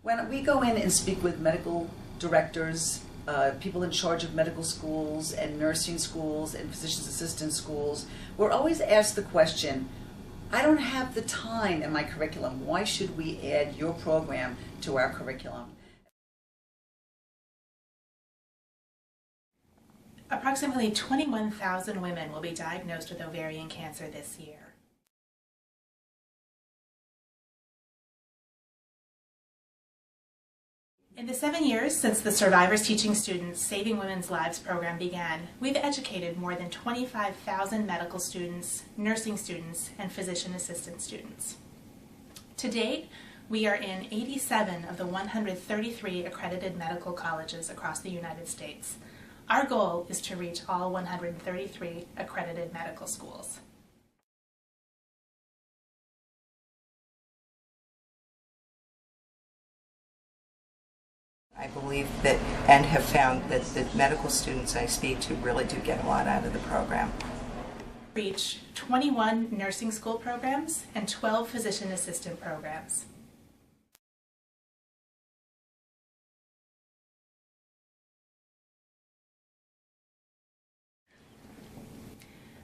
When we go in and speak with medical directors, people in charge of medical schools and nursing schools and physician's assistant schools, we're always asked the question, I don't have the time in my curriculum. Why should we add your program to our curriculum? Approximately 21,000 women will be diagnosed with ovarian cancer this year. In the 7 years since the Survivors Teaching Students Saving Women's Lives program began, we've educated more than 25,000 medical students, nursing students, and physician assistant students. To date, we are in 87 of the 133 accredited medical colleges across the United States. Our goal is to reach all 133 accredited medical schools. I believe that and have found that the medical students I speak to really do get a lot out of the program. Reach 21 nursing school programs and 12 physician assistant programs.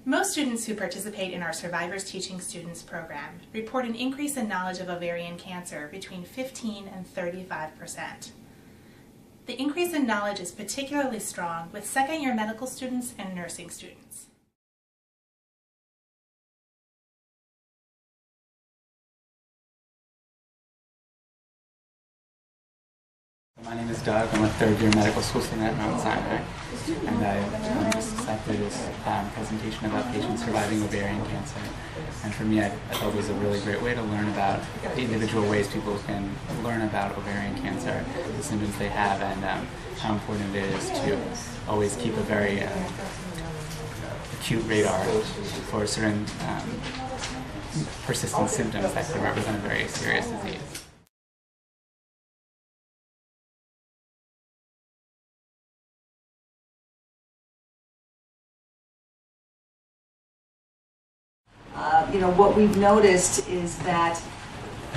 Most students who participate in our Survivors Teaching Students program report an increase in knowledge of ovarian cancer between 15 and 35%. The increase in knowledge is particularly strong with second-year medical students and nursing students. My name is Doug. I'm a third-year medical school student at Mount Sinai, and I just accepted this presentation about patients surviving ovarian cancer. And for me, I thought it was a really great way to learn about the individual ways people can learn about ovarian cancer, the symptoms they have, and how important it is to always keep a very acute radar for certain persistent symptoms that could represent a very serious disease. What we've noticed is that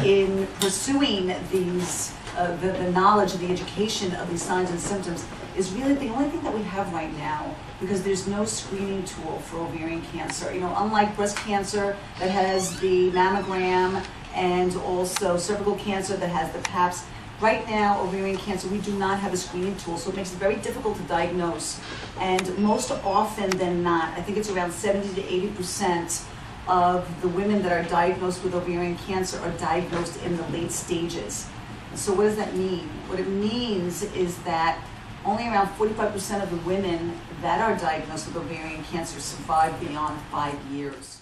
in pursuing these, the knowledge and the education of these signs and symptoms is really the only thing that we have right now, because there's no screening tool for ovarian cancer. Unlike breast cancer that has the mammogram and also cervical cancer that has the PAPs, right now, ovarian cancer, we do not have a screening tool, so it makes it very difficult to diagnose. And most often than not, I think it's around 70 to 80% of the women that are diagnosed with ovarian cancer are diagnosed in the late stages. So what does that mean? What it means is that only around 45% of the women that are diagnosed with ovarian cancer survive beyond 5 years.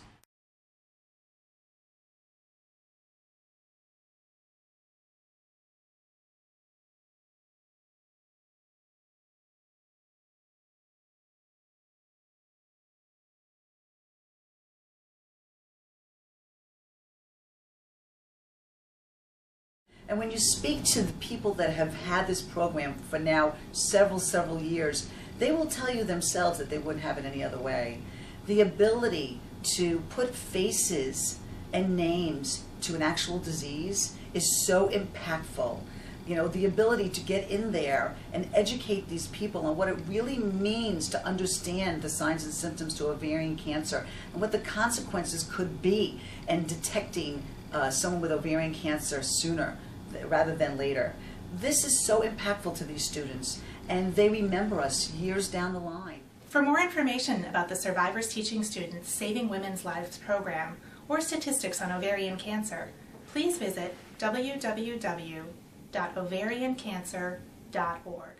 And when you speak to the people that have had this program for now several years, they will tell you themselves that they wouldn't have it any other way. The ability to put faces and names to an actual disease is so impactful. The ability to get in there and educate these people on what it really means to understand the signs and symptoms to ovarian cancer and what the consequences could be in detecting someone with ovarian cancer sooner rather than later. This is so impactful to these students, and they remember us years down the line. For more information about the Survivors Teaching Students Saving Women's Lives program or statistics on ovarian cancer, please visit www.ovariancancer.org.